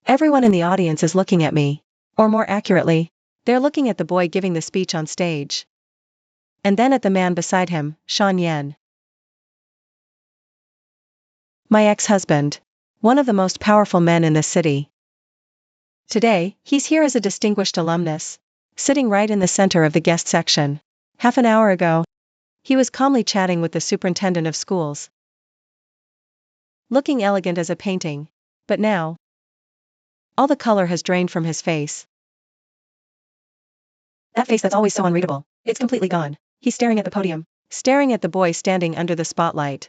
Everyone in the audience is looking at me. Or more accurately, they're looking at the boy giving the speech on stage. And then at the man beside him, Sean Yen. My ex-husband. One of the most powerful men in this city. Today, he's here as a distinguished alumnus, sitting right in the center of the guest section. Half an hour ago, he was calmly chatting with the superintendent of schools. Looking elegant as a painting. But now, all the color has drained from his face. That face that's always so unreadable, it's completely gone. He's staring at the podium, staring at the boy standing under the spotlight.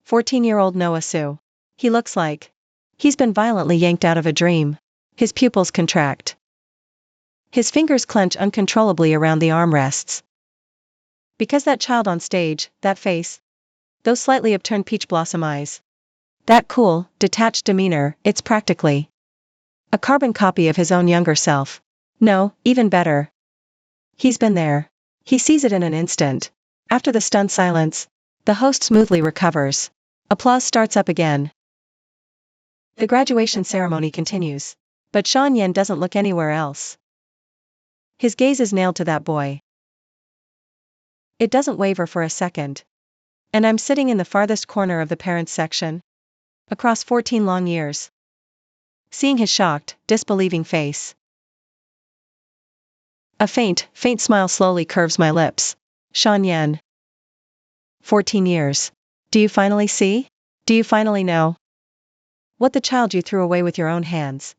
14-year-old Noah Sue. He looks like he's been violently yanked out of a dream. His pupils contract. His fingers clench uncontrollably around the armrests. Because that child on stage, that face, those slightly upturned peach blossom eyes, that cool, detached demeanor, it's practically a carbon copy of his own younger self. No, even better. He's been there. He sees it in an instant. After the stunned silence, the host smoothly recovers. Applause starts up again. The graduation ceremony continues. But Sean Yen doesn't look anywhere else. His gaze is nailed to that boy. It doesn't waver for a second. And I'm sitting in the farthest corner of the parents section. Across 14 long years. Seeing his shocked, disbelieving face. A faint smile slowly curves my lips. Sean Yen. 14 years. Do you finally see? Do you finally know what the child you threw away with your own hands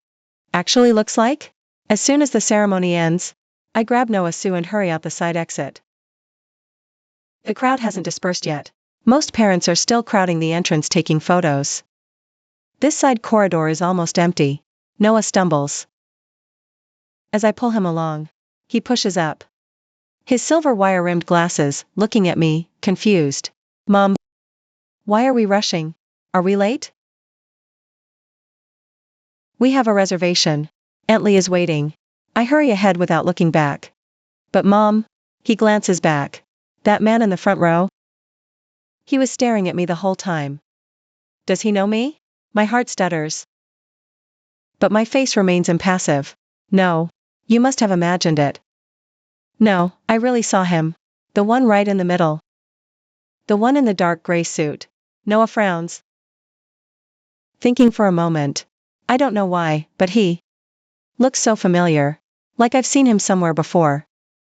actually looks like? As soon as the ceremony ends, I grab Noah Sue and hurry out the side exit. The crowd hasn't dispersed yet. Most parents are still crowding the entrance taking photos. This side corridor is almost empty. Noah stumbles. As I pull him along, he pushes up. His silver wire-rimmed glasses, looking at me, confused. Mom, why are we rushing? Are we late? We have a reservation. Aunt Lee is waiting. I hurry ahead without looking back. But Mom, he glances back. That man in the front row? He was staring at me the whole time. Does he know me? My heart stutters. But my face remains impassive. No. You must have imagined it. No, I really saw him. The one right in the middle. The one in the dark gray suit. Noah frowns. Thinking for a moment. I don't know why, but he looks so familiar. Like I've seen him somewhere before.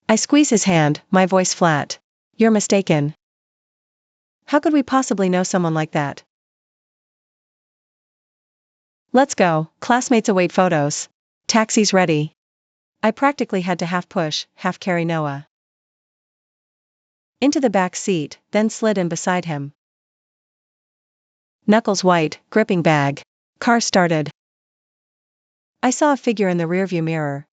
I squeeze his hand, my voice flat. You're mistaken. How could we possibly know someone like that? Let's go, classmates await photos. Taxi's ready. I practically had to half push, half carry Noah into the back seat, then slid in beside him. Knuckles white, gripping bag. Car started. I saw a figure in the rearview mirror.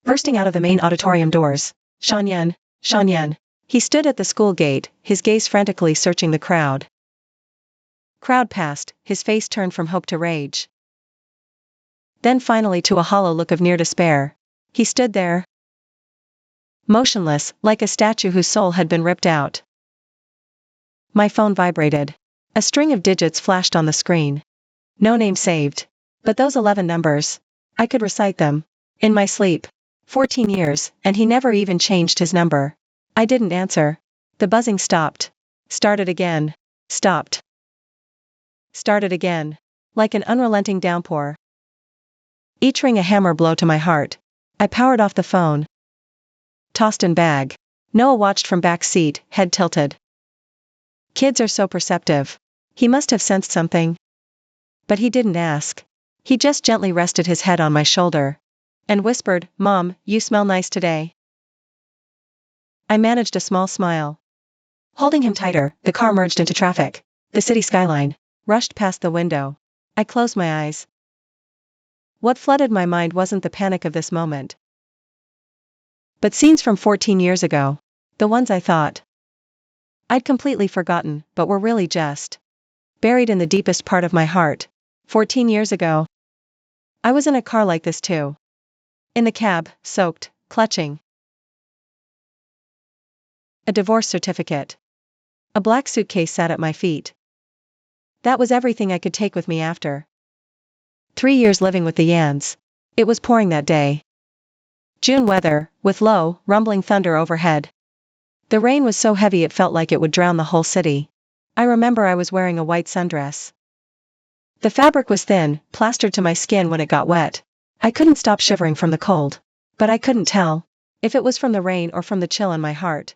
Bursting out of the main auditorium doors. Sean Yen, Sean Yen. He stood at the school gate, his gaze frantically searching the crowd. Crowd passed, his face turned from hope to rage. Then finally to a hollow look of near despair. He stood there, motionless, like a statue whose soul had been ripped out. My phone vibrated. A string of digits flashed on the screen. No name saved. But those 11 numbers. I could recite them. In my sleep. 14 years, and he never even changed his number. I didn't answer. The buzzing stopped. Started again. Stopped. Started again. Like an unrelenting downpour. Each ring a hammer blow to my heart. I powered off the phone. Tossed in bag. Noah watched from back seat, head tilted. Kids are so perceptive. He must have sensed something. But he didn't ask. He just gently rested his head on my shoulder. And whispered, Mom, you smell nice today. I managed a small smile. Holding him tighter, the car merged into traffic. The city skyline rushed past the window. I closed my eyes. What flooded my mind wasn't the panic of this moment, but scenes from 14 years ago. The ones I thought I'd completely forgotten, but were really just buried in the deepest part of my heart. 14 years ago. I was in a car like this too. In the cab, soaked, clutching a divorce certificate. A black suitcase sat at my feet. That was everything I could take with me after 3 years living with the Yans. It was pouring that day. June weather, with low, rumbling thunder overhead. The rain was so heavy it felt like it would drown the whole city. I remember I was wearing a white sundress. The fabric was thin, plastered to my skin when it got wet. I couldn't stop shivering from the cold. But I couldn't tell if it was from the rain or from the chill in my heart.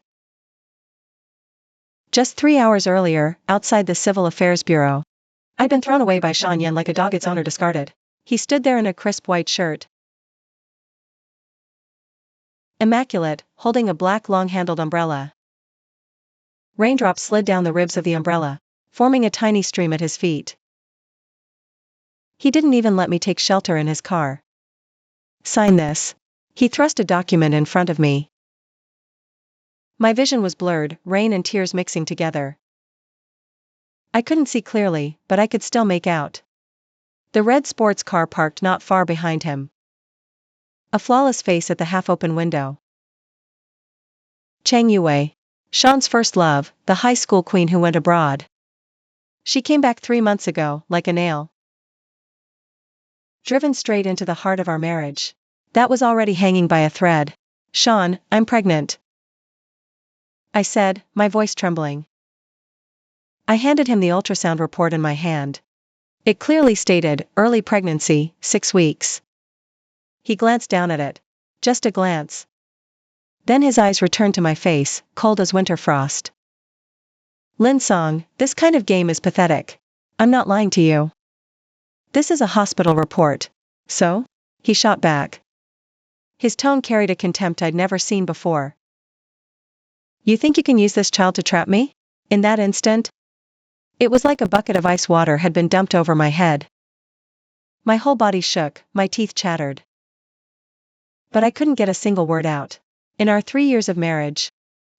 Just 3 hours earlier, outside the Civil Affairs Bureau. I'd been thrown away by Sean Yen like a dog its owner discarded. He stood there in a crisp white shirt, immaculate, holding a black long-handled umbrella. Raindrops slid down the ribs of the umbrella, forming a tiny stream at his feet. He didn't even let me take shelter in his car. Sign this. He thrust a document in front of me. My vision was blurred, rain and tears mixing together. I couldn't see clearly, but I could still make out the red sports car parked not far behind him. A flawless face at the half-open window. Chang Yue. Sean's first love, the high school queen who went abroad. She came back 3 months ago, like a nail. Driven straight into the heart of our marriage. That was already hanging by a thread. Sean, I'm pregnant, I said, my voice trembling. I handed him the ultrasound report in my hand. It clearly stated, early pregnancy, 6 weeks. He glanced down at it. Just a glance. Then his eyes returned to my face, cold as winter frost. Lin Song, this kind of game is pathetic. I'm not lying to you. This is a hospital report. So? He shot back. His tone carried a contempt I'd never seen before. You think you can use this child to trap me? In that instant, it was like a bucket of ice water had been dumped over my head. My whole body shook, my teeth chattered. But I couldn't get a single word out. In our 3 years of marriage,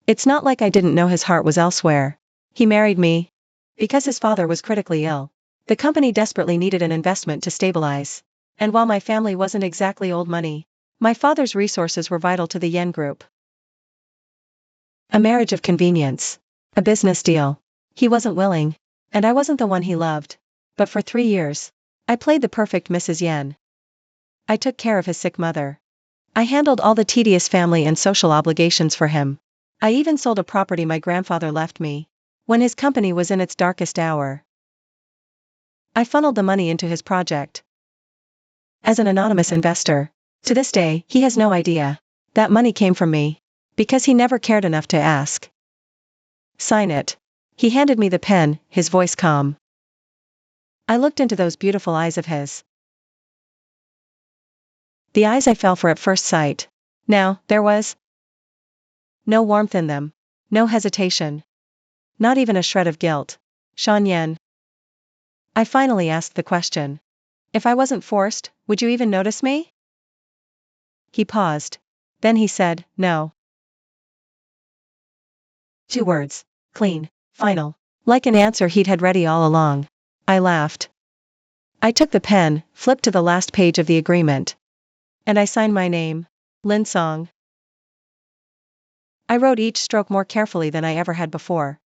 it's not like I didn't know his heart was elsewhere. He married me because his father was critically ill. The company desperately needed an investment to stabilize. And while my family wasn't exactly old money, my father's resources were vital to the Yen Group. A marriage of convenience. A business deal. He wasn't willing. And I wasn't the one he loved. But for 3 years, I played the perfect Mrs. Yen. I took care of his sick mother. I handled all the tedious family and social obligations for him. I even sold a property my grandfather left me, when his company was in its darkest hour. I funneled the money into his project. As an anonymous investor, to this day, he has no idea. That money came from me. Because he never cared enough to ask. Sign it. He handed me the pen, his voice calm. I looked into those beautiful eyes of his. The eyes I fell for at first sight. Now, there was no warmth in them. No hesitation. Not even a shred of guilt. Sean Yen. I finally asked the question. If I wasn't forced, would you even notice me? He paused. Then he said, no. 2 words. Clean. Final. Like an answer he'd had ready all along. I laughed. I took the pen, flipped to the last page of the agreement. And I signed my name. Lin Song. I wrote each stroke more carefully than I ever had before.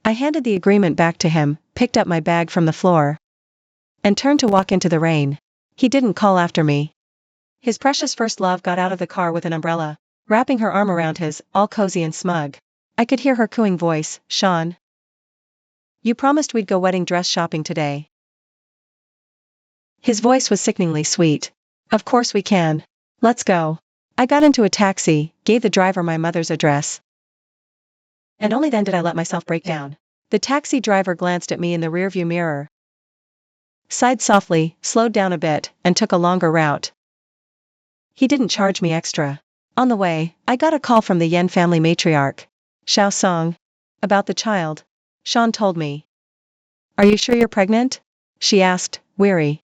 I handed the agreement back to him, picked up my bag from the floor, and turned to walk into the rain. He didn't call after me. His precious first love got out of the car with an umbrella, wrapping her arm around his, all cozy and smug. I could hear her cooing voice, Sean. You promised we'd go wedding dress shopping today. His voice was sickeningly sweet. Of course we can. Let's go. I got into a taxi, gave the driver my mother's address. And only then did I let myself break down. The taxi driver glanced at me in the rearview mirror, sighed softly, slowed down a bit, and took a longer route. He didn't charge me extra. On the way, I got a call from the Yen family matriarch, Xiao Song, about the child. Sean told me. Are you sure you're pregnant? She asked, weary.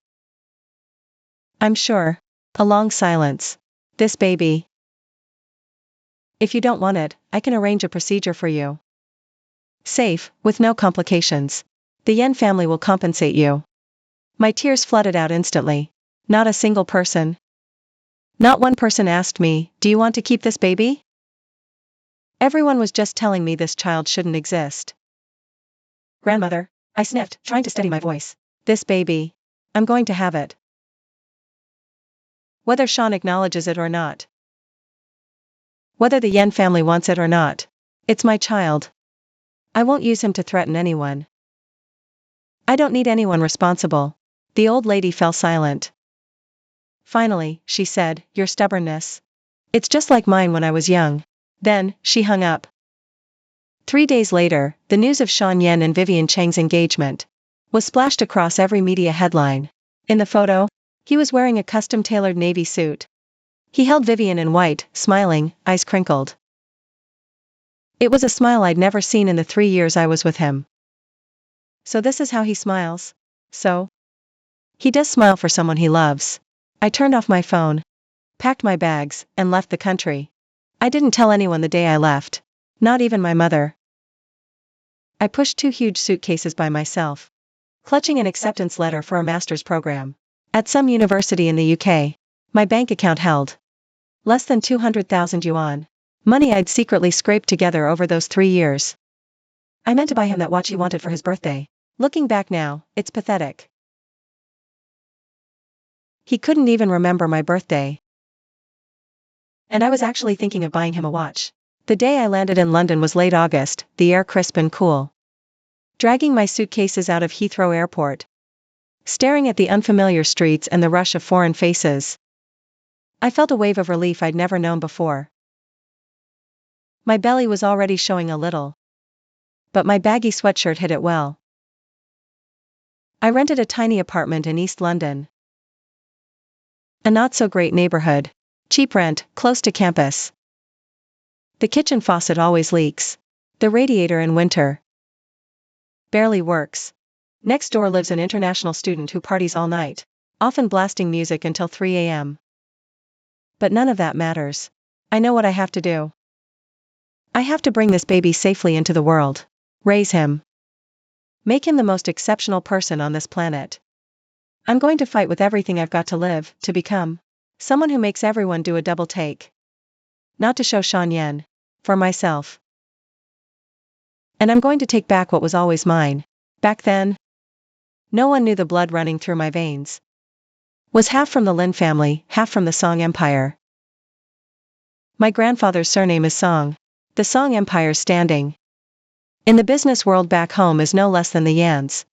I'm sure. A long silence. This baby. If you don't want it, I can arrange a procedure for you. Safe, with no complications. The Yen family will compensate you. My tears flooded out instantly. Not a single person. Not one person asked me, do you want to keep this baby? Everyone was just telling me this child shouldn't exist. Grandmother, I sniffed, trying to steady my voice. This baby. I'm going to have it. Whether Sean acknowledges it or not. Whether the Yen family wants it or not. It's my child. I won't use him to threaten anyone. I don't need anyone responsible. The old lady fell silent. Finally, she said, your stubbornness. It's just like mine when I was young. Then, she hung up. 3 days later, the news of Sean Yen and Vivian Chang's engagement was splashed across every media headline. In the photo, he was wearing a custom-tailored navy suit. He held Vivian in white, smiling, eyes crinkled. It was a smile I'd never seen in the 3 years I was with him. So this is how he smiles. So? He does smile for someone he loves. I turned off my phone, packed my bags, and left the country. I didn't tell anyone the day I left. Not even my mother. I pushed 2 huge suitcases by myself, clutching an acceptance letter for a master's program at some university in the UK. My bank account held less than 200,000 yuan, money I'd secretly scraped together over those 3 years. I meant to buy him that watch he wanted for his birthday. Looking back now, it's pathetic. He couldn't even remember my birthday. And I was actually thinking of buying him a watch. The day I landed in London was late August, the air crisp and cool. Dragging my suitcases out of Heathrow Airport, staring at the unfamiliar streets and the rush of foreign faces, I felt a wave of relief I'd never known before. My belly was already showing a little, but my baggy sweatshirt hid it well. I rented a tiny apartment in East London. A not-so-great neighborhood. Cheap rent, close to campus. The kitchen faucet always leaks. The radiator in winter barely works. Next door lives an international student who parties all night, often blasting music until 3 a.m. But none of that matters. I know what I have to do. I have to bring this baby safely into the world. Raise him. Make him the most exceptional person on this planet. I'm going to fight with everything I've got to live, to become someone who makes everyone do a double take. Not to show Sean Yen. For myself. And I'm going to take back what was always mine. Back then, no one knew the blood running through my veins was half from the Lin family, half from the Song Empire. My grandfather's surname is Song. The Song Empire's standing in the business world back home is no less than the Yan's.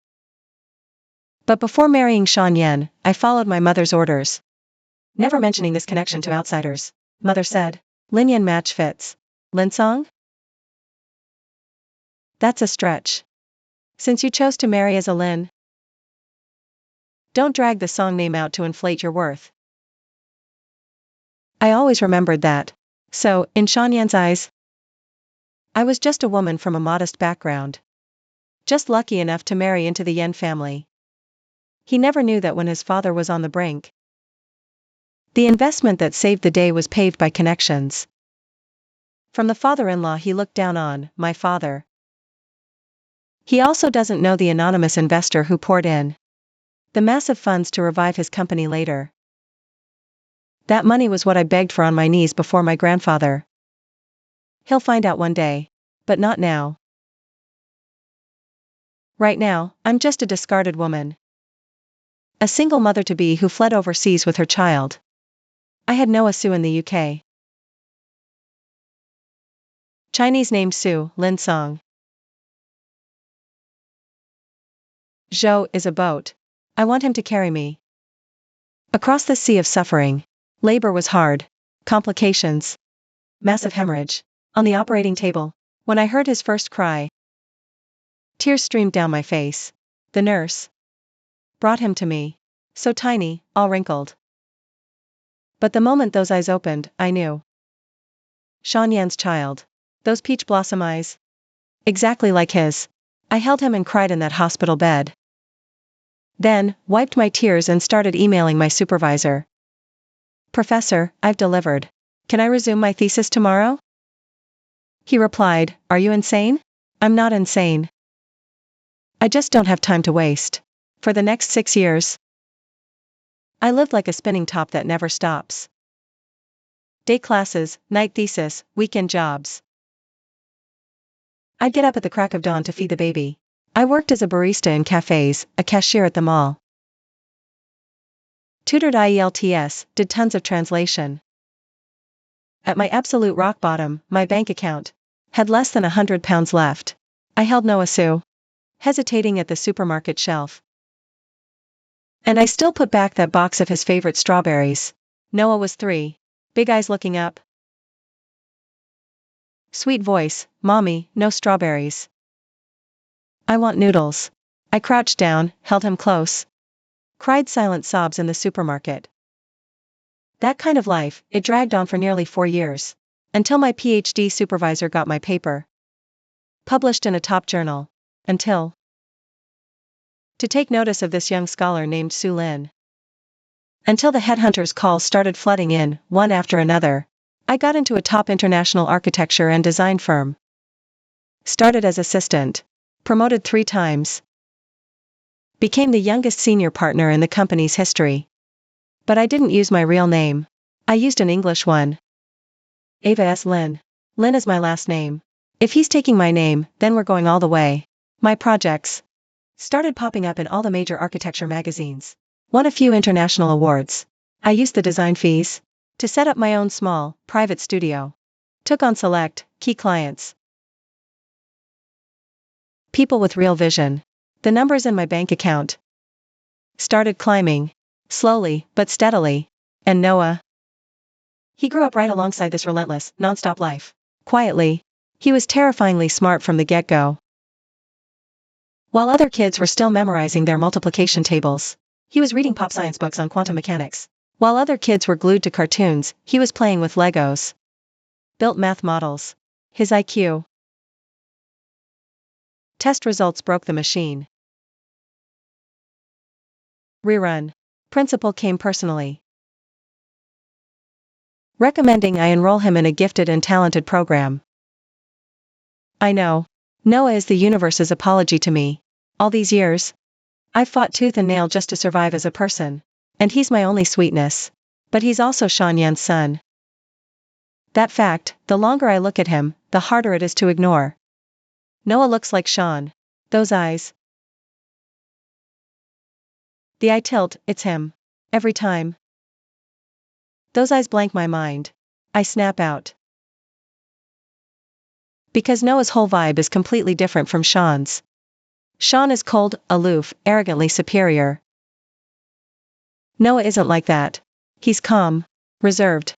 But before marrying Sean Yen, I followed my mother's orders. Never mentioning this connection to outsiders. Mother said, Lin Yen match fits. Lin Song? That's a stretch. Since you chose to marry as a Lin, don't drag the Song name out to inflate your worth. I always remembered that. So, in Sean Yen's eyes, I was just a woman from a modest background. Just lucky enough to marry into the Yen family. He never knew that when his father was on the brink, the investment that saved the day was paved by connections. From the father-in-law he looked down on, my father. He also doesn't know the anonymous investor who poured in the massive funds to revive his company later. That money was what I begged for on my knees before my grandfather. He'll find out one day. But not now. Right now, I'm just a discarded woman. A single mother-to-be who fled overseas with her child. I had Noah Sue in the UK. Chinese name Sue, Lin Song. Zhou is a boat. I want him to carry me across the sea of suffering. Labor was hard. Complications. Massive hemorrhage. On the operating table, when I heard his first cry, tears streamed down my face. The nurse brought him to me. So tiny, all wrinkled. But the moment those eyes opened, I knew. Sean Yan's child. Those peach blossom eyes. Exactly like his. I held him and cried in that hospital bed. Then, wiped my tears and started emailing my supervisor. Professor, I've delivered. Can I resume my thesis tomorrow? He replied, are you insane? I'm not insane. I just don't have time to waste. For the next 6 years, I lived like a spinning top that never stops. Day classes, night thesis, weekend jobs. I'd get up at the crack of dawn to feed the baby. I worked as a barista in cafes, a cashier at the mall. Tutored IELTS, did tons of translation. At my absolute rock bottom, my bank account had less than £100 left. I held Noah Sue, hesitating at the supermarket shelf. And I still put back that box of his favorite strawberries. Noah was 3. Big eyes looking up. Sweet voice, Mommy, no strawberries. I want noodles. I crouched down, held him close. Cried silent sobs in the supermarket. That kind of life, it dragged on for nearly 4 years. Until my PhD supervisor got my paper published in a top journal. Until to take notice of this young scholar named Su Lin. Until the headhunters' calls started flooding in, one after another. I got into a top international architecture and design firm. Started as assistant. Promoted 3 times. Became the youngest senior partner in the company's history. But I didn't use my real name. I used an English one. Ava S. Lin. Lin is my last name. If he's taking my name, then we're going all the way. My projects started popping up in all the major architecture magazines. Won a few international awards. I used the design fees to set up my own small, private studio. Took on select, key clients. People with real vision. The numbers in my bank account started climbing. Slowly, but steadily. And Noah. He grew up right alongside this relentless, non-stop life. Quietly. He was terrifyingly smart from the get-go. While other kids were still memorizing their multiplication tables, he was reading pop science books on quantum mechanics. While other kids were glued to cartoons, he was playing with Legos. Built math models. His IQ test results broke the machine. Rerun. Principal came personally, recommending I enroll him in a gifted and talented program. I know. Noah is the universe's apology to me. All these years, I've fought tooth and nail just to survive as a person. And he's my only sweetness. But he's also Sean Yan's son. That fact, the longer I look at him, the harder it is to ignore. Noah looks like Sean. Those eyes. The eye tilt, it's him. Every time. Those eyes blank my mind. I snap out. Because Noah's whole vibe is completely different from Sean's. Sean is cold, aloof, arrogantly superior. Noah isn't like that. He's calm, reserved.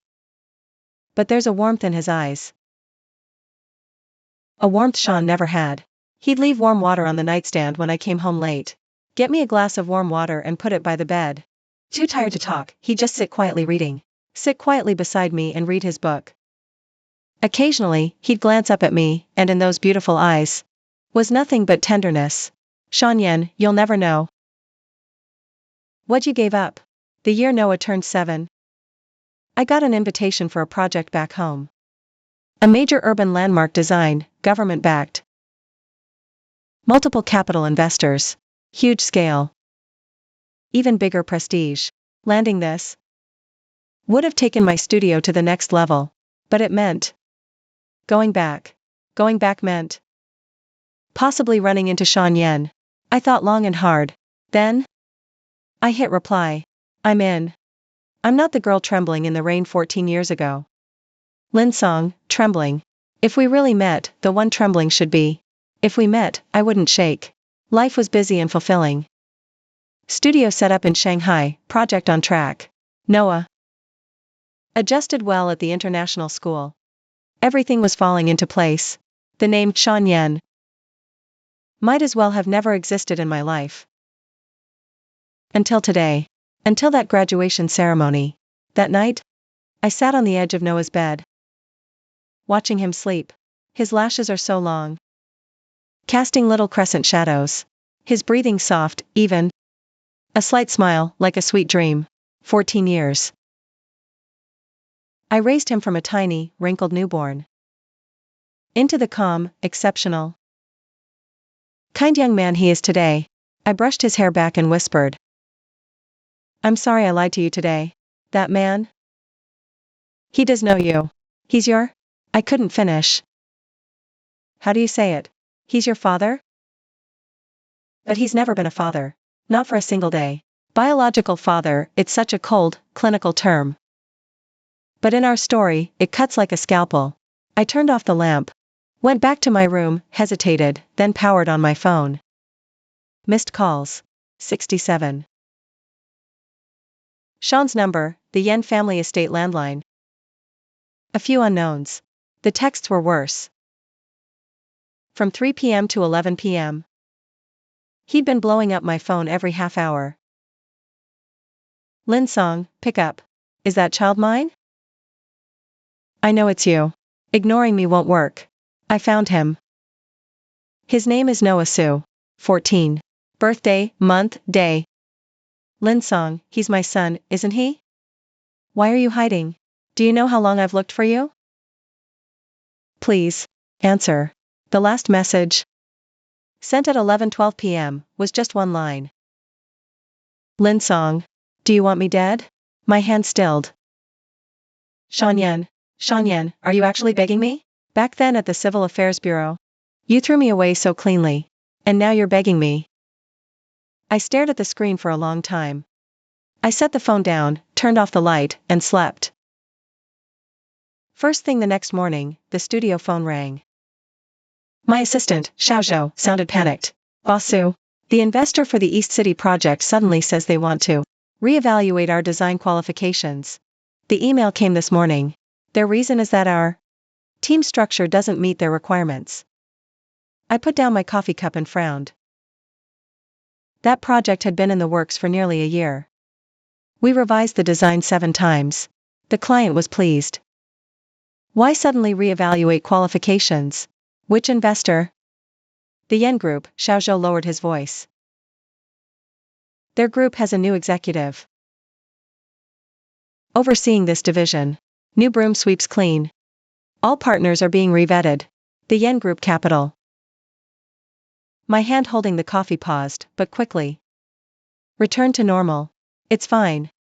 But there's a warmth in his eyes. A warmth Sean never had. He'd leave warm water on the nightstand when I came home late. Get me a glass of warm water and put it by the bed. Too tired to talk, he'd just sit quietly reading. Sit quietly beside me and read his book. Occasionally, he'd glance up at me, and in those beautiful eyes was nothing but tenderness. Sean Yan, you'll never know what you gave up. The year Noah turned 7. I got an invitation for a project back home. A major urban landmark design, government-backed. Multiple capital investors. Huge scale. Even bigger prestige. Landing this would have taken my studio to the next level. But it meant going back. Going back meant possibly running into Sean Yan. I thought long and hard. Then I hit reply. I'm in. I'm not the girl trembling in the rain 14 years ago. Lin Song, trembling. If we really met, the one trembling should be. If we met, I wouldn't shake. Life was busy and fulfilling. Studio set up in Shanghai, project on track. Noah adjusted well at the international school. Everything was falling into place. The name Sean Yan might as well have never existed in my life. Until today. Until that graduation ceremony. That night, I sat on the edge of Noah's bed, watching him sleep. His lashes are so long, casting little crescent shadows. His breathing soft, even. A slight smile, like a sweet dream. 14 years. I raised him from a tiny, wrinkled newborn into the calm, exceptional, kind young man he is today. I brushed his hair back and whispered, I'm sorry I lied to you today. That man? He does know you. He's your? I couldn't finish. How do you say it? He's your father? But he's never been a father. Not for a single day. Biological father, it's such a cold, clinical term. But in our story, it cuts like a scalpel. I turned off the lamp, went back to my room, hesitated, then powered on my phone. Missed calls. 67. Sean's number, the Yen family estate landline. A few unknowns. The texts were worse. From 3 p.m. to 11 p.m. He'd been blowing up my phone every half hour. Lin Song, pick up. Is that child mine? I know it's you. Ignoring me won't work. I found him. His name is Noah Sue. 14. Birthday, month, day. Lin Song, he's my son, isn't he? Why are you hiding? Do you know how long I've looked for you? Please, answer. The last message, sent at 11:12 p.m., was just one line. Lin Song, do you want me dead? My hand stilled. Sean Yen, are you actually begging me? Back then at the Civil Affairs Bureau. You threw me away so cleanly. And now you're begging me. I stared at the screen for a long time. I set the phone down, turned off the light, and slept. First thing the next morning, the studio phone rang. My assistant, Xiao Zhou, sounded panicked. Boss Sue, the investor for the East City project suddenly says they want to reevaluate our design qualifications. The email came this morning. Their reason is that our team structure doesn't meet their requirements. I put down my coffee cup and frowned. That project had been in the works for nearly a year. We revised the design 7 times. The client was pleased. Why suddenly reevaluate qualifications? Which investor? The Yen Group, Xiao Zhou lowered his voice. Their group has a new executive overseeing this division. New broom sweeps clean. All partners are being revetted. The Yen Group capital. My hand holding the coffee paused, but quickly returned to normal. It's fine.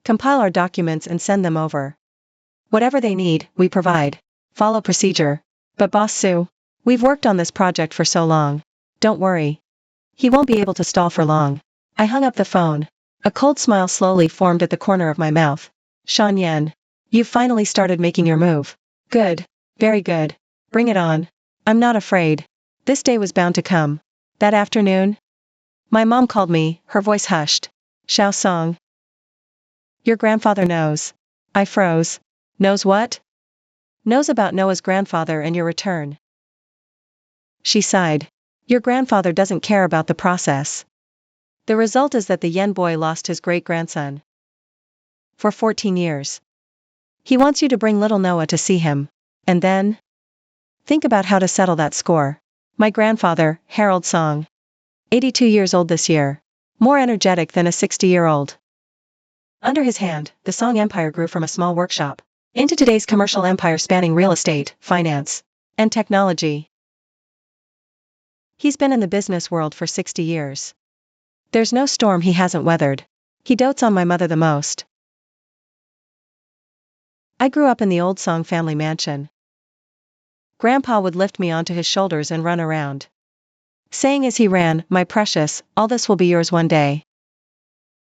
Compile our documents and send them over. Whatever they need, we provide. Follow procedure. But Boss Sue, we've worked on this project for so long. Don't worry. He won't be able to stall for long. I hung up the phone. A cold smile slowly formed at the corner of my mouth. Sean Yen, you've finally started making your move. Good. Very good. Bring it on. I'm not afraid. This day was bound to come. That afternoon, my mom called me, her voice hushed. Xiao Song. Your grandfather knows. I froze. Knows what? Knows about Noah's grandfather and your return. She sighed. Your grandfather doesn't care about the process. The result is that the Yen boy lost his great-grandson. For 14 years. He wants you to bring little Noah to see him. And then? Think about how to settle that score. My grandfather, Harold Song. 82 years old this year. More energetic than a 60-year-old. Under his hand, the Song empire grew from a small workshop into today's commercial empire spanning real estate, finance, and technology. He's been in the business world for 60 years. There's no storm he hasn't weathered. He dotes on my mother the most. I grew up in the old Song family mansion. Grandpa would lift me onto his shoulders and run around, saying as he ran, my precious, all this will be yours one day.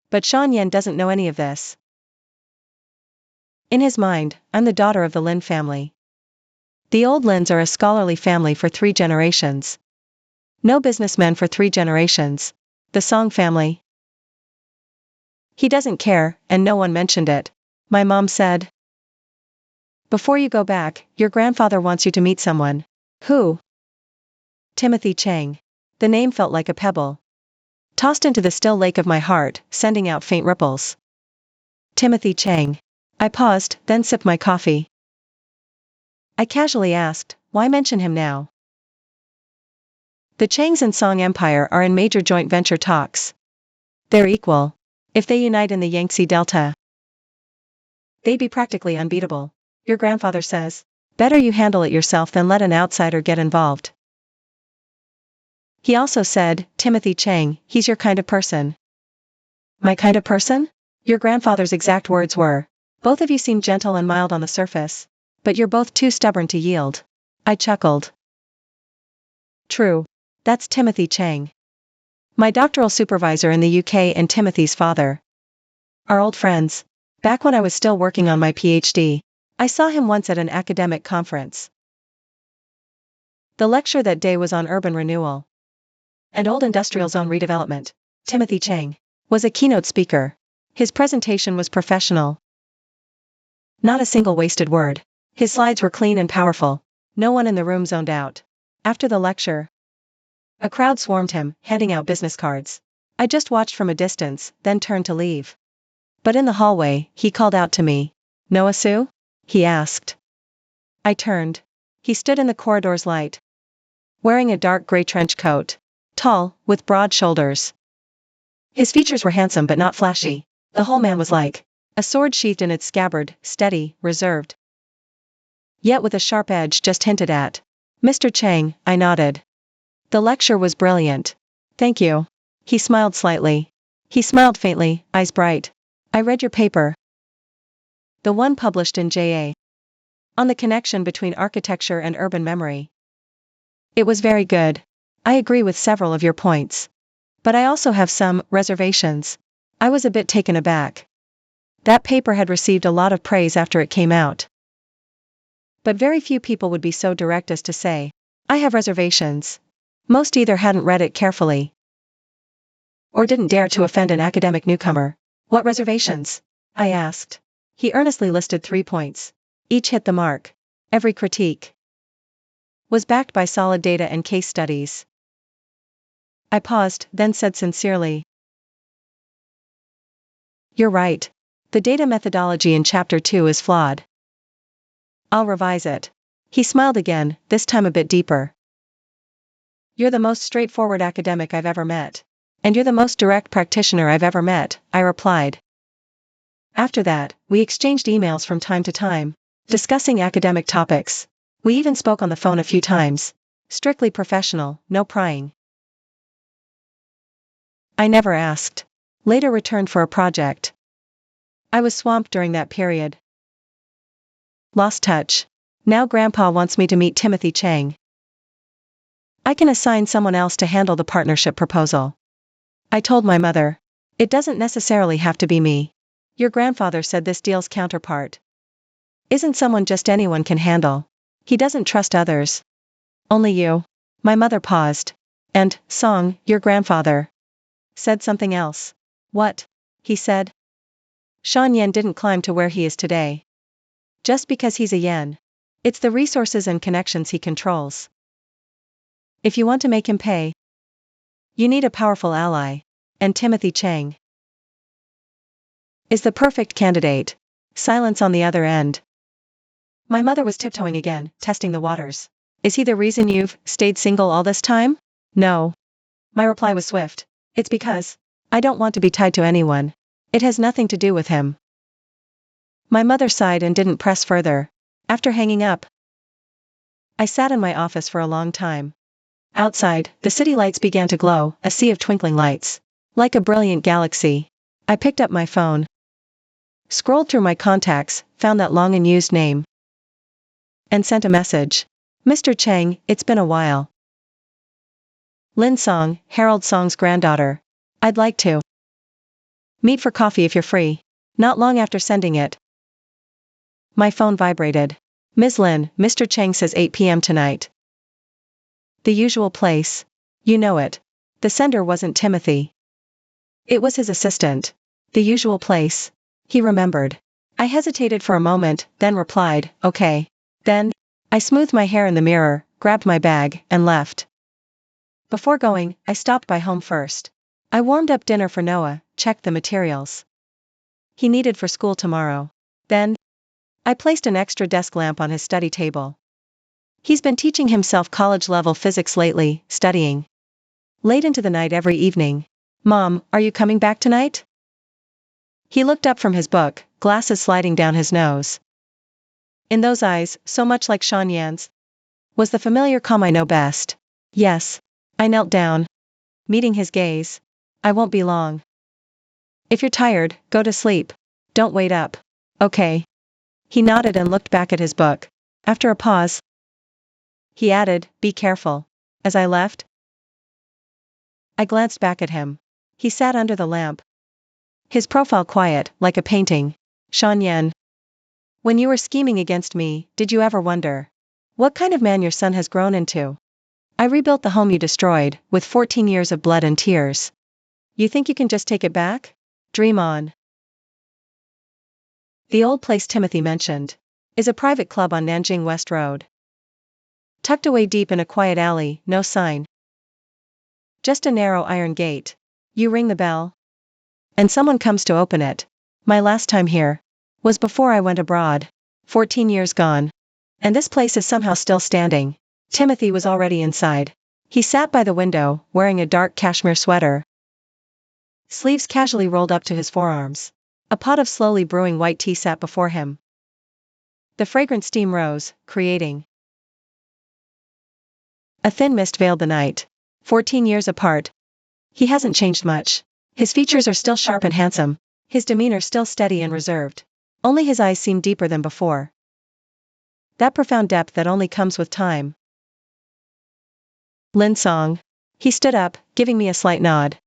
But Sean Yen doesn't know any of this. In his mind, I'm the daughter of the Lin family. The old Lins are a scholarly family for 3 generations. No businessmen for 3 generations. The Song family. He doesn't care, and no one mentioned it. My mom said. Before you go back, your grandfather wants you to meet someone. Who? Timothy Chang. The name felt like a pebble tossed into the still lake of my heart, sending out faint ripples. Timothy Chang. I paused, then sipped my coffee. I casually asked, why mention him now? The Changs and Song Empire are in major joint venture talks. They're equal. If they unite in the Yangtze Delta, they'd be practically unbeatable. Your grandfather says, better you handle it yourself than let an outsider get involved. He also said, Timothy Chang, he's your kind of person. My kind of person? Your grandfather's exact words were, both of you seem gentle and mild on the surface, but you're both too stubborn to yield. I chuckled. True. That's Timothy Chang. My doctoral supervisor in the UK and Timothy's father are old friends. Back when I was still working on my PhD, I saw him once at an academic conference. The lecture that day was on urban renewal and old industrial zone redevelopment. Timothy Chang was a keynote speaker. His presentation was professional. Not a single wasted word. His slides were clean and powerful. No one in the room zoned out. After the lecture, a crowd swarmed him, handing out business cards. I just watched from a distance, then turned to leave. But in the hallway, he called out to me. "Noah Sue?" he asked. I turned. He stood in the corridor's light, wearing a dark gray trench coat. Tall, with broad shoulders. His features were handsome but not flashy. The whole man was like a sword sheathed in its scabbard, steady, reserved, yet with a sharp edge just hinted at. "Mr. Chang," I nodded. "The lecture was brilliant." "Thank you." He smiled slightly. He smiled faintly, eyes bright. "I read your paper. The one published in JA. On the connection between architecture and urban memory. It was very good. I agree with several of your points. But I also have some reservations." I was a bit taken aback. That paper had received a lot of praise after it came out. But very few people would be so direct as to say, "I have reservations." Most either hadn't read it carefully or didn't dare to offend an academic newcomer. "What reservations?" I asked. He earnestly listed 3 points. Each hit the mark. Every critique was backed by solid data and case studies. I paused, then said sincerely, "You're right. The data methodology in Chapter 2 is flawed. I'll revise it." He smiled again, this time a bit deeper. "You're the most straightforward academic I've ever met. And you're the most direct practitioner I've ever met," I replied. After that, we exchanged emails from time to time, discussing academic topics. We even spoke on the phone a few times. Strictly professional, no prying. I never asked. Later returned for a project. I was swamped during that period. Lost touch. Now Grandpa wants me to meet Timothy Chang. I can assign someone else to handle the partnership proposal. I told my mother. It doesn't necessarily have to be me. Your grandfather said this deal's counterpart isn't someone just anyone can handle. He doesn't trust others. Only you. My mother paused. And, Song, your grandfather said something else. What? He said. Sean Yen didn't climb to where he is today. Just because he's a yen. It's the resources and connections he controls. If you want to make him pay, you need a powerful ally. And Timothy Chang is the perfect candidate. Silence on the other end. My mother was tiptoeing again, testing the waters. Is he the reason you've stayed single all this time? No. My reply was swift. It's because I don't want to be tied to anyone. It has nothing to do with him. My mother sighed and didn't press further. After hanging up, I sat in my office for a long time. Outside, the city lights began to glow, a sea of twinkling lights. Like a brilliant galaxy. I picked up my phone. Scrolled through my contacts, found that long unused name. And sent a message. Mr. Chang, it's been a while. Lin Song, Harold Song's granddaughter. I'd like to meet for coffee if you're free. Not long after sending it, my phone vibrated. Ms. Lin, Mr. Chang says 8 p.m. tonight. The usual place. You know it. The sender wasn't Timothy. It was his assistant. The usual place. He remembered. I hesitated for a moment, then replied, okay. Then, I smoothed my hair in the mirror, grabbed my bag, and left. Before going, I stopped by home first. I warmed up dinner for Noah, checked the materials he needed for school tomorrow. Then, I placed an extra desk lamp on his study table. He's been teaching himself college-level physics lately, studying late into the night every evening. Mom, are you coming back tonight? He looked up from his book, glasses sliding down his nose. In those eyes, so much like Sean Yan's, was the familiar calm I know best. Yes. I knelt down, meeting his gaze. I won't be long. If you're tired, go to sleep. Don't wait up. Okay. He nodded and looked back at his book. After a pause, he added, be careful. As I left, I glanced back at him. He sat under the lamp. His profile quiet, like a painting. Sean Yen. When you were scheming against me, did you ever wonder what kind of man your son has grown into? I rebuilt the home you destroyed, with 14 years of blood and tears. You think you can just take it back? Dream on. The old place Timothy mentioned is a private club on Nanjing West Road. Tucked away deep in a quiet alley, no sign. Just a narrow iron gate. You ring the bell, and someone comes to open it. My last time here was before I went abroad. 14 years gone. And this place is somehow still standing. Timothy was already inside. He sat by the window, wearing a dark cashmere sweater. Sleeves casually rolled up to his forearms. A pot of slowly brewing white tea sat before him. The fragrant steam rose, creating a thin mist veiled the night. 14 years apart. He hasn't changed much. His features are still sharp and handsome. His demeanor still steady and reserved. Only his eyes seem deeper than before. That profound depth that only comes with time. Lin Song. He stood up, giving me a slight nod.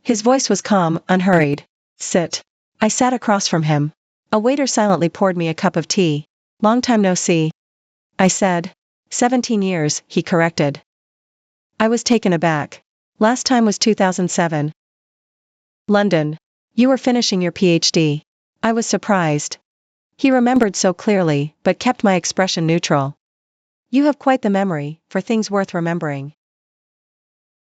His voice was calm, unhurried. Sit. I sat across from him. A waiter silently poured me a cup of tea. Long time no see. I said. 17 years, he corrected. I was taken aback. Last time was 2007. London. You were finishing your PhD. I was surprised. He remembered so clearly, but kept my expression neutral. You have quite the memory, for things worth remembering.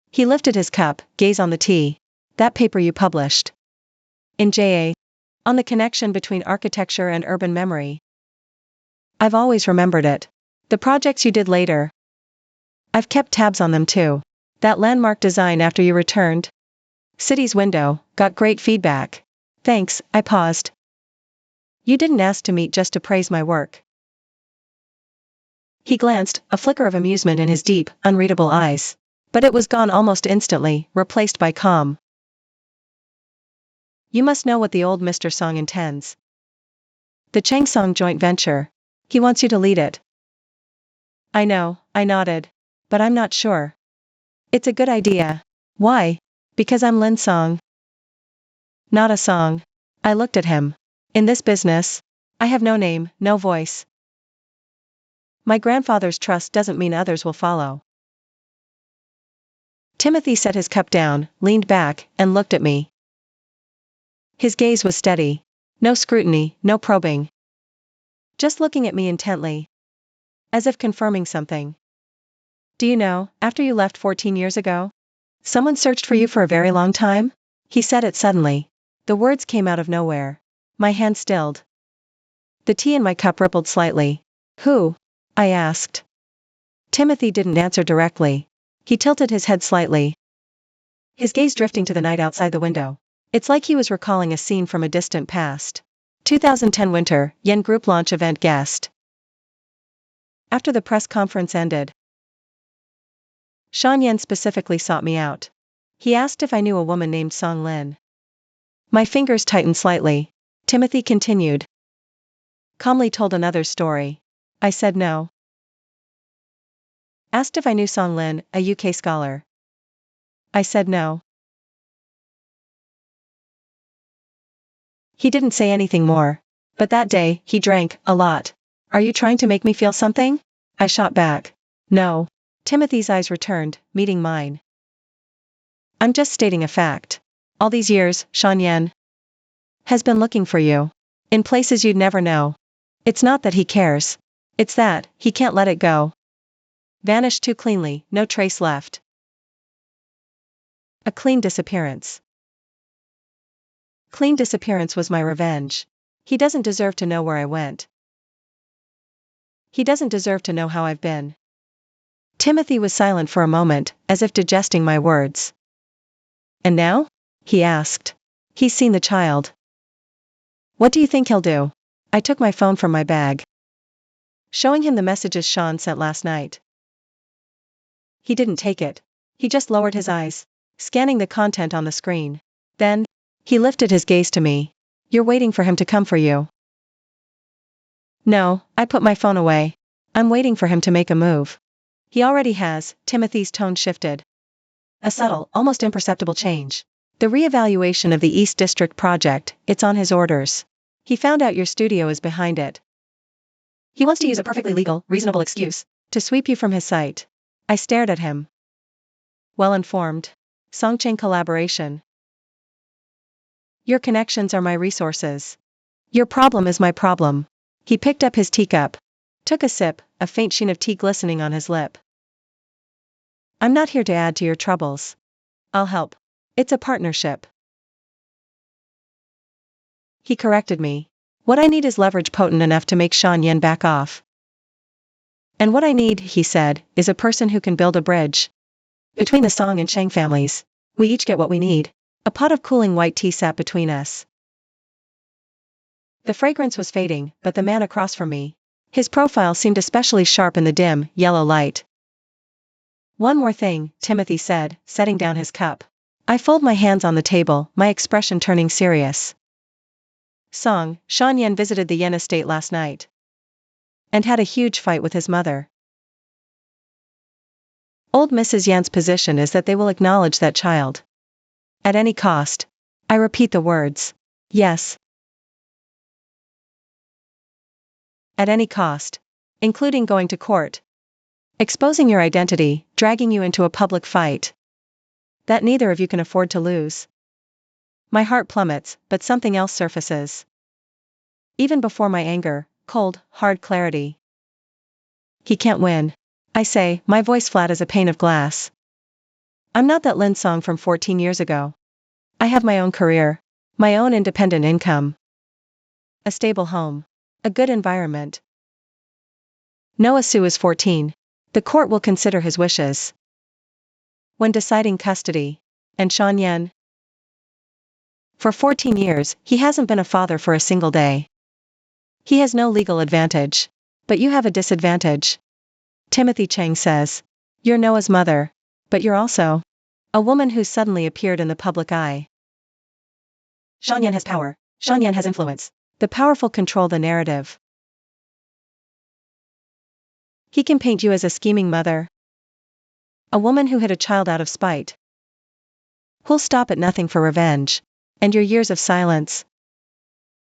He lifted his cup, gaze on the tea. That paper you published. In JA. On the connection between architecture and urban memory. I've always remembered it. The projects you did later. I've kept tabs on them too. That landmark design after you returned. City's window, got great feedback. Thanks, I paused. You didn't ask to meet just to praise my work. He glanced, a flicker of amusement in his deep, unreadable eyes. But it was gone almost instantly, replaced by calm. You must know what the old Mr. Song intends. The Changsong joint venture. He wants you to lead it. I know, I nodded. But I'm not sure. It's a good idea. Why? Because I'm Lin Song. Not a song. I looked at him. In this business, I have no name, no voice. My grandfather's trust doesn't mean others will follow. Timothy set his cup down, leaned back, and looked at me. His gaze was steady. No scrutiny, no probing. Just looking at me intently. As if confirming something. Do you know, after you left 14 years ago? Someone searched for you for a very long time? He said it suddenly. The words came out of nowhere. My hand stilled. The tea in my cup rippled slightly. Who? I asked. Timothy didn't answer directly. He tilted his head slightly. His gaze drifting to the night outside the window. It's like he was recalling a scene from a distant past. 2010 winter, Yen Group launch event guest. After the press conference ended, Sean Yen specifically sought me out. He asked if I knew a woman named Song Lin. My fingers tightened slightly. Timothy continued. Calmly told another story. I said no. Asked if I knew Song Lin, a UK scholar. I said no. He didn't say anything more. But that day, he drank, a lot. Are you trying to make me feel something? I shot back. No. Timothy's eyes returned, meeting mine. I'm just stating a fact. All these years, Sean Yen has been looking for you. In places you'd never know. It's not that he cares. It's that, he can't let it go. Vanished too cleanly, no trace left. A clean disappearance. Clean disappearance was my revenge. He doesn't deserve to know where I went. He doesn't deserve to know how I've been. Timothy was silent for a moment, as if digesting my words. And now? He asked. He's seen the child. What do you think he'll do? I took my phone from my bag, showing him the messages Sean sent last night. He didn't take it. He just lowered his eyes, scanning the content on the screen. Then, he lifted his gaze to me. You're waiting for him to come for you. No, I put my phone away. I'm waiting for him to make a move. He already has. Timothy's tone shifted. A subtle, almost imperceptible change. The re-evaluation of the East District project, it's on his orders. He found out your studio is behind it. He wants to use a perfectly legal, reasonable excuse to sweep you from his sight. I stared at him. Well informed. Songcheng collaboration. Your connections are my resources. Your problem is my problem. He picked up his teacup. Took a sip, a faint sheen of tea glistening on his lip. I'm not here to add to your troubles. I'll help. It's a partnership. He corrected me. What I need is leverage potent enough to make Shan Yen back off. And what I need, he said, is a person who can build a bridge. Between the Song and Cheng families, we each get what we need. A pot of cooling white tea sat between us. The fragrance was fading, but the man across from me. His profile seemed especially sharp in the dim, yellow light. One more thing, Timothy said, setting down his cup. I fold my hands on the table, my expression turning serious. Shan Yen visited the Yen estate last night. And had a huge fight with his mother. Old Mrs. Yan's position is that they will acknowledge that child. At any cost. I repeat the words. Yes. At any cost. Including going to court. Exposing your identity, dragging you into a public fight. That neither of you can afford to lose. My heart plummets, but something else surfaces. Even before my anger, cold, hard clarity. He can't win. I say, my voice flat as a pane of glass. I'm not that Lin Song from 14 years ago. I have my own career. My own independent income. A stable home. A good environment. Noah Su is 14. The court will consider his wishes. When deciding custody. And Shan Yen? For 14 years, he hasn't been a father for a single day. He has no legal advantage. But you have a disadvantage. Timothy Cheng says. You're Noah's mother. But you're also a woman who's suddenly appeared in the public eye. Shan Yen has power. Shan Yen has influence. The powerful control the narrative. He can paint you as a scheming mother. A woman who hid a child out of spite. Who'll stop at nothing for revenge. And your years of silence.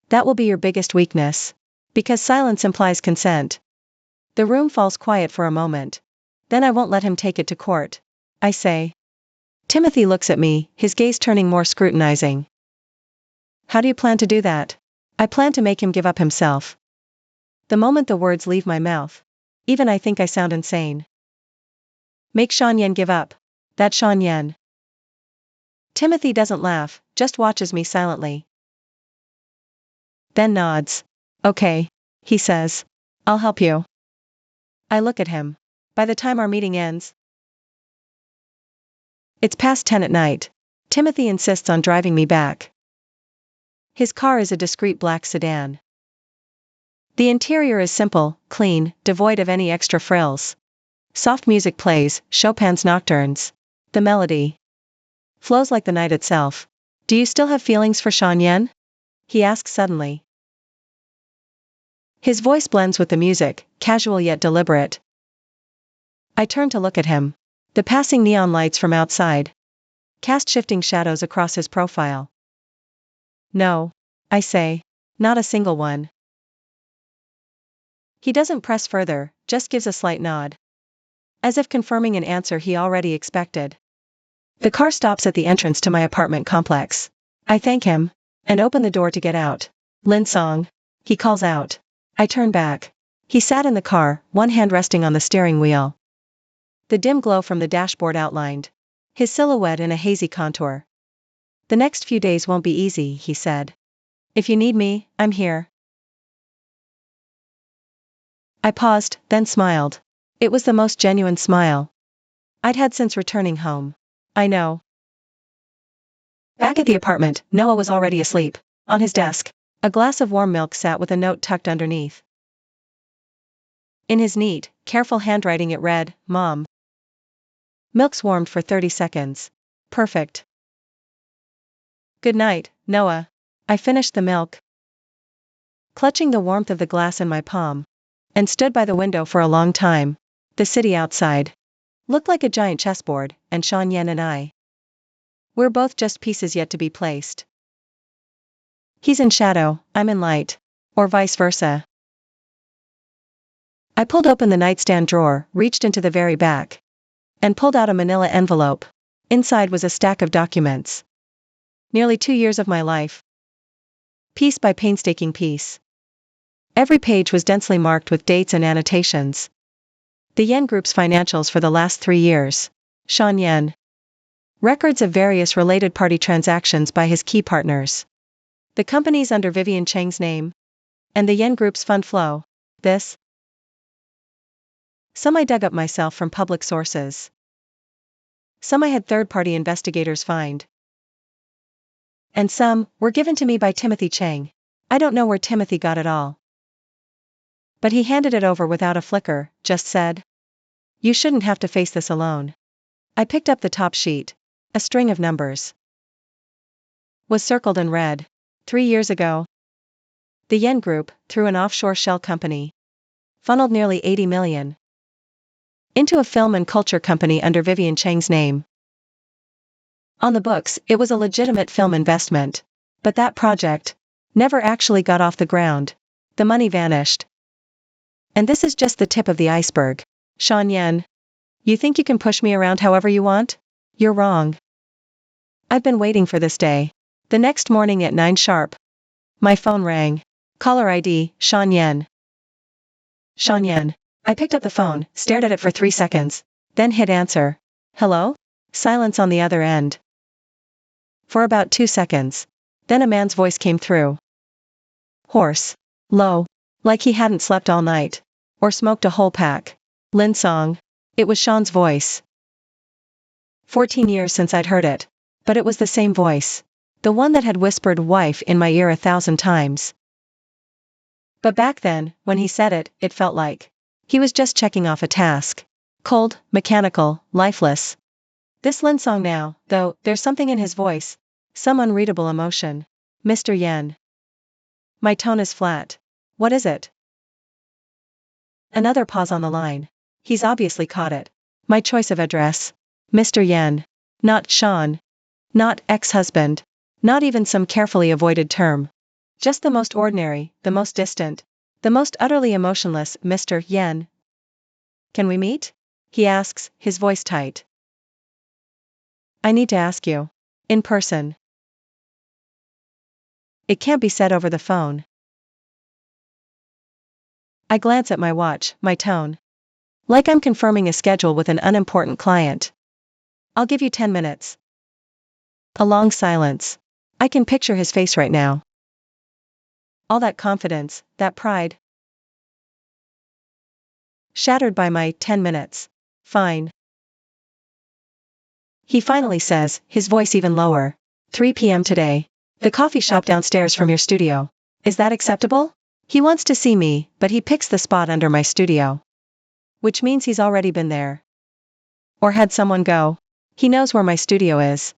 That will be your biggest weakness. Because silence implies consent. The room falls quiet for a moment. Then I won't let him take it to court. I say. Timothy looks at me, his gaze turning more scrutinizing. How do you plan to do that? I plan to make him give up himself. The moment the words leave my mouth. Even I think I sound insane. Make Shan Yen give up. That Shan Yen. Timothy doesn't laugh, just watches me silently. Then nods. Okay. He says. I'll help you. I look at him. By the time our meeting ends. It's past 10 at night. Timothy insists on driving me back. His car is a discreet black sedan. The interior is simple, clean, devoid of any extra frills. Soft music plays, Chopin's nocturnes. The melody flows like the night itself. Do you still have feelings for Shan Yen? He asks suddenly. His voice blends with the music, casual yet deliberate. I turn to look at him. The passing neon lights from outside cast shifting shadows across his profile. No. I say. Not a single one. He doesn't press further, just gives a slight nod. As if confirming an answer he already expected. The car stops at the entrance to my apartment complex. I thank him. And open the door to get out. Lin Song. He calls out. I turn back. He sat in the car, one hand resting on the steering wheel. The dim glow from the dashboard outlined his silhouette in a hazy contour. The next few days won't be easy, he said. If you need me, I'm here. I paused, then smiled. It was the most genuine smile I'd had since returning home. I know. Back at the apartment, Noah was already asleep. On his desk, a glass of warm milk sat with a note tucked underneath. In his neat, careful handwriting it read, Mom. Milk's warmed for 30 seconds. Perfect. Good night, Noah. I finished the milk, clutching the warmth of the glass in my palm, and stood by the window for a long time. The city outside. Looked like a giant chessboard, and Sean Yen and I. We're both just pieces yet to be placed. He's in shadow, I'm in light. Or vice versa. I pulled open the nightstand drawer, reached into the very back, and pulled out a manila envelope. Inside was a stack of documents. Nearly 2 years of my life. Piece by painstaking piece. Every page was densely marked with dates and annotations. The Yen Group's financials for the last 3 years. Sean Yen. Records of various related party transactions by his key partners. The companies under Vivian Cheng's name. And the Yen Group's fund flow. This. Some I dug up myself from public sources. Some I had third-party investigators find. And some were given to me by Timothy Cheng. I don't know where Timothy got it all. But he handed it over without a flicker, just said, "You shouldn't have to face this alone." I picked up the top sheet. A string of numbers. Was circled and read. 3 years ago. The Yen Group, through an offshore shell company, funneled nearly 80 million. Into a film and culture company under Vivian Cheng's name. On the books, it was a legitimate film investment. But that project never actually got off the ground. The money vanished. And this is just the tip of the iceberg. Sean Yen. You think you can push me around however you want? You're wrong. I've been waiting for this day. The next morning at 9 sharp. My phone rang. Caller ID, Sean Yen. Sean Yen. I picked up the phone, stared at it for 3 seconds, then hit answer. Hello? Silence on the other end. For about 2 seconds. Then a man's voice came through. Hoarse. Low. Like he hadn't slept all night. Or smoked a whole pack. Lin Song. It was Sean's voice. 14 years since I'd heard it. But it was the same voice. The one that had whispered wife in my ear 1,000 times. But back then, when he said it, it felt like he was just checking off a task. Cold, mechanical, lifeless. This Lin Song now, though, there's something in his voice. Some unreadable emotion. Mr. Yen. My tone is flat. What is it? Another pause on the line. He's obviously caught it. My choice of address. Mr. Yen. Not Sean. Not ex-husband. Not even some carefully avoided term. Just the most ordinary, the most distant, the most utterly emotionless Mr. Yen. Can we meet? He asks, his voice tight. I need to ask you. In person. It can't be said over the phone. I glance at my watch, my tone. Like I'm confirming a schedule with an unimportant client. I'll give you 10 minutes. A long silence. I can picture his face right now. All that confidence, that pride. Shattered by my 10 minutes. Fine. He finally says, his voice even lower. 3 p.m. today. The coffee shop downstairs from your studio. Is that acceptable? He wants to see me, but he picks the spot under my studio. Which means he's already been there. Or had someone go. He knows where my studio is.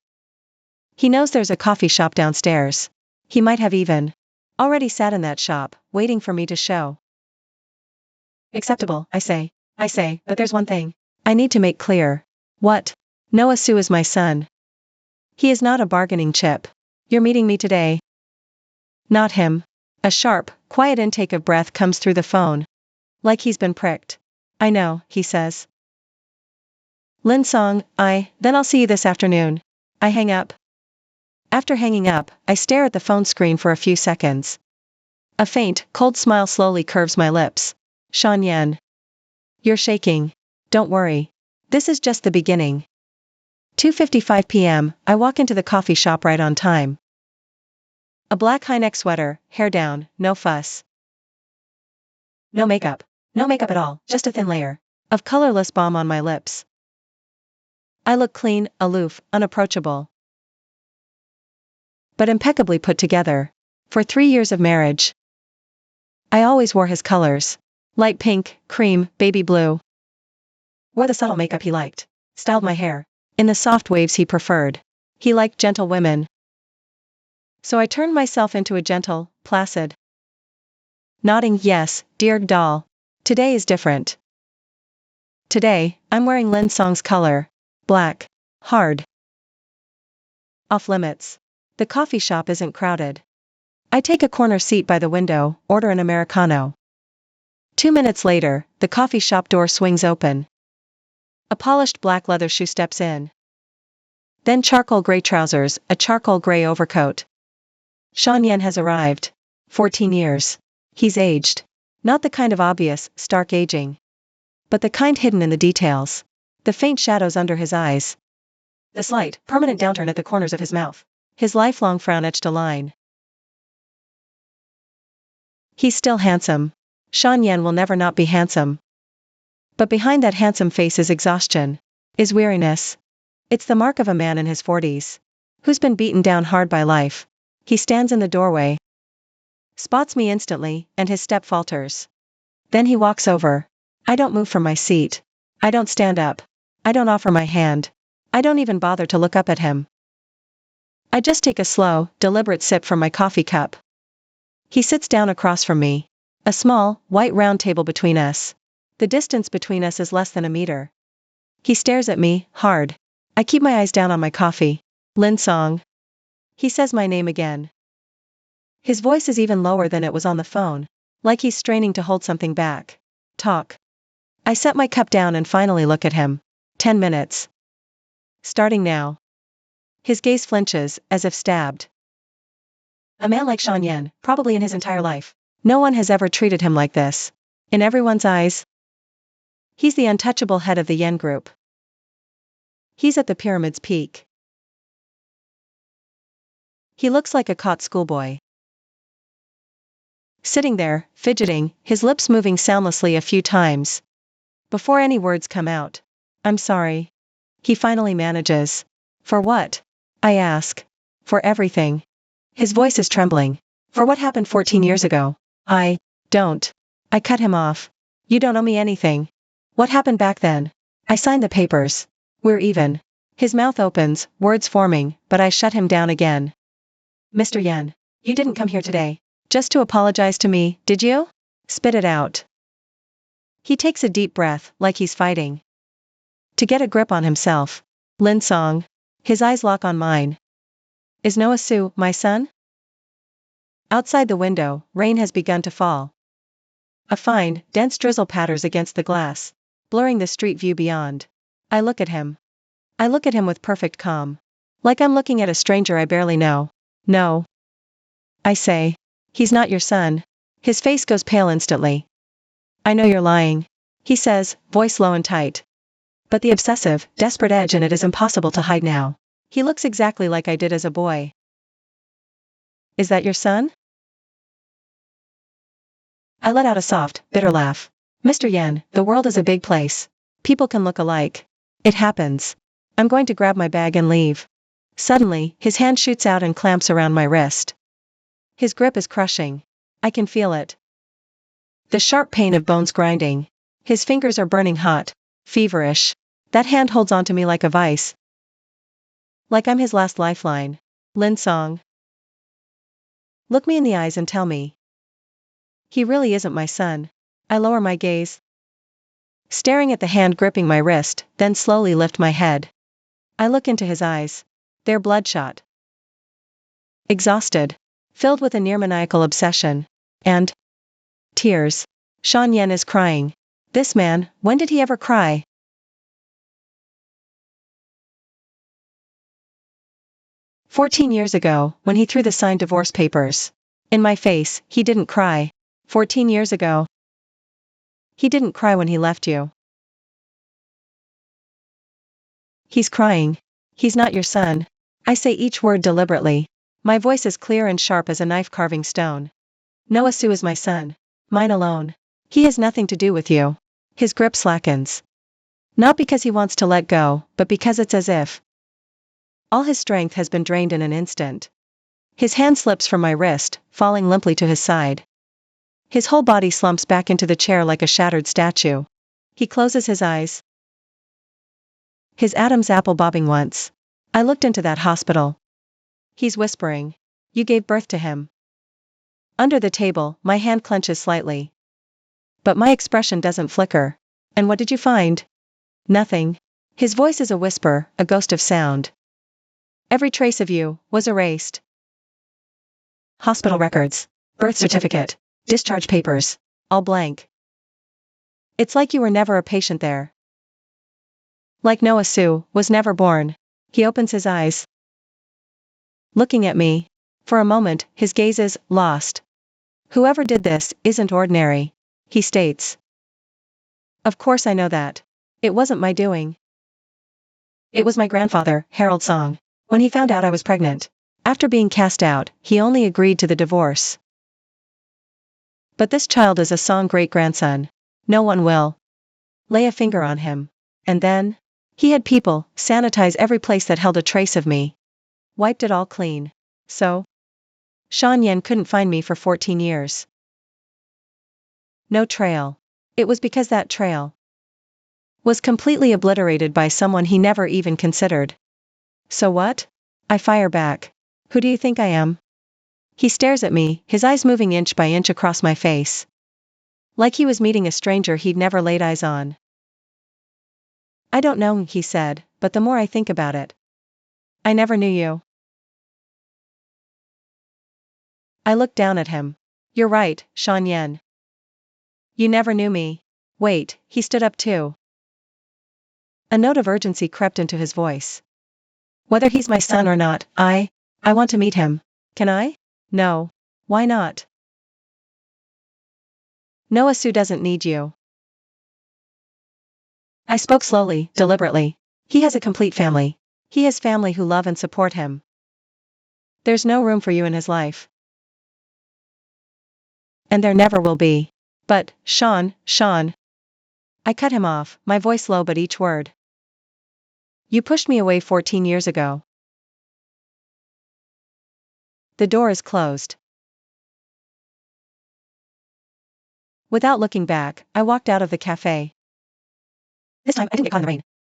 He knows there's a coffee shop downstairs. He might have even already sat in that shop, waiting for me to show. Acceptable, I say, but there's one thing I need to make clear. What? Noah Su is my son. He is not a bargaining chip. You're meeting me today. Not him. A sharp, quiet intake of breath comes through the phone. Like he's been pricked. I know, he says. Lin Song, then I'll see you this afternoon. I hang up. After hanging up, I stare at the phone screen for a few seconds. A faint, cold smile slowly curves my lips. Sean Yen. You're shaking. Don't worry. This is just the beginning. 2:55 p.m., I walk into the coffee shop right on time. A black high-neck sweater, hair down, no fuss. No makeup. No makeup at all, just a thin layer of colorless balm on my lips. I look clean, aloof, unapproachable. But impeccably put together. For 3 years of marriage. I always wore his colors. Light pink, cream, baby blue. Wore the subtle makeup he liked. Styled my hair in the soft waves he preferred. He liked gentle women. So I turned myself into a gentle, placid. Nodding yes, dear doll. Today is different. Today, I'm wearing Lin Song's color. Black. Hard. Off limits. The coffee shop isn't crowded. I take a corner seat by the window, order an Americano. 2 minutes later, the coffee shop door swings open. A polished black leather shoe steps in. Then charcoal gray trousers, a charcoal gray overcoat. Sean Yen has arrived. 14 years. He's aged. Not the kind of obvious, stark aging. But the kind hidden in the details. The faint shadows under his eyes. The slight, permanent downturn at the corners of his mouth. His lifelong frown etched a line. He's still handsome. Sean Yen will never not be handsome. But behind that handsome face is exhaustion. Is weariness. It's the mark of a man in his 40s. Who's been beaten down hard by life. He stands in the doorway. Spots me instantly, and his step falters. Then he walks over. I don't move from my seat. I don't stand up. I don't offer my hand. I don't even bother to look up at him. I just take a slow, deliberate sip from my coffee cup. He sits down across from me. A small, white round table between us. The distance between us is less than a meter. He stares at me, hard. I keep my eyes down on my coffee. Lin Song. He says my name again. His voice is even lower than it was on the phone, like he's straining to hold something back. Talk. I set my cup down and finally look at him. 10 minutes. Starting now. His gaze flinches, as if stabbed. A man like Sean Yen, probably in his entire life. No one has ever treated him like this. In everyone's eyes. He's the untouchable head of the Yen group. He's at the pyramid's peak. He looks like a caught schoolboy. Sitting there, fidgeting, his lips moving soundlessly a few times. Before any words come out. I'm sorry. He finally manages. For what? I ask. For everything. His voice is trembling. For what happened 14 years ago? Don't. I cut him off. You don't owe me anything. What happened back then? I signed the papers. We're even. His mouth opens, words forming, but I shut him down again. Mr. Yen, you didn't come here today. Just to apologize to me, did you? Spit it out. He takes a deep breath, like he's fighting to get a grip on himself. Lin Song. His eyes lock on mine. Is Noah Su my son? Outside the window, rain has begun to fall. A fine, dense drizzle patters against the glass, blurring the street view beyond. I look at him. I look at him with perfect calm. Like I'm looking at a stranger I barely know. No. I say. He's not your son. His face goes pale instantly. I know you're lying. He says, voice low and tight. But the obsessive, desperate edge in it is impossible to hide now. He looks exactly like I did as a boy. Is that your son? I let out a soft, bitter laugh. Mr. Yen, the world is a big place. People can look alike. It happens. I'm going to grab my bag and leave. Suddenly, his hand shoots out and clamps around my wrist. His grip is crushing. I can feel it. The sharp pain of bones grinding. His fingers are burning hot, feverish. That hand holds onto me like a vice. Like I'm his last lifeline. Lin Song. Look me in the eyes and tell me. He really isn't my son. I lower my gaze. Staring at the hand gripping my wrist, then slowly lift my head. I look into his eyes. They're bloodshot. Exhausted. Filled with a near-maniacal obsession. And tears. Sean Yen is crying. This man, when did he ever cry? 14 years ago, when he threw the signed divorce papers in my face, he didn't cry. 14 years ago. He didn't cry when he left you. He's crying. He's not your son. I say each word deliberately. My voice is clear and sharp as a knife carving stone. Noah Su is my son. Mine alone. He has nothing to do with you. His grip slackens. Not because he wants to let go, but because it's as if all his strength has been drained in an instant. His hand slips from my wrist, falling limply to his side. His whole body slumps back into the chair like a shattered statue. He closes his eyes. His Adam's apple bobbing once. I looked into that hospital. He's whispering. You gave birth to him. Under the table, my hand clenches slightly. But my expression doesn't flicker. And what did you find? Nothing. His voice is a whisper, a ghost of sound. Every trace of you was erased. Hospital records, birth certificate, discharge papers, all blank. It's like you were never a patient there. Like Noah Sue was never born. He opens his eyes, looking at me. For a moment, his gaze is lost. Whoever did this isn't ordinary, he states. Of course I know that. It wasn't my doing. It was my grandfather, Harold Song. When he found out I was pregnant, after being cast out, he only agreed to the divorce. But this child is a Song great-grandson. No one will lay a finger on him. And then, he had people sanitize every place that held a trace of me. Wiped it all clean. So, Sean Yen couldn't find me for 14 years. No trail. It was because that trail was completely obliterated by someone he never even considered. So what? I fire back. Who do you think I am? He stares at me, his eyes moving inch by inch across my face. Like he was meeting a stranger he'd never laid eyes on. I don't know, he said, but the more I think about it, I never knew you. I looked down at him. You're right, Sean Yen. You never knew me. Wait, he stood up too. A note of urgency crept into his voice. Whether he's my son or not, I want to meet him. Can I? No. Why not? Noah Sue doesn't need you. I spoke slowly, deliberately. He has a complete family. He has family who love and support him. There's no room for you in his life. And there never will be. But, Sean. I cut him off, my voice low but each word. You pushed me away 14 years ago. The door is closed. Without looking back, I walked out of the cafe. This time I didn't get caught in the rain.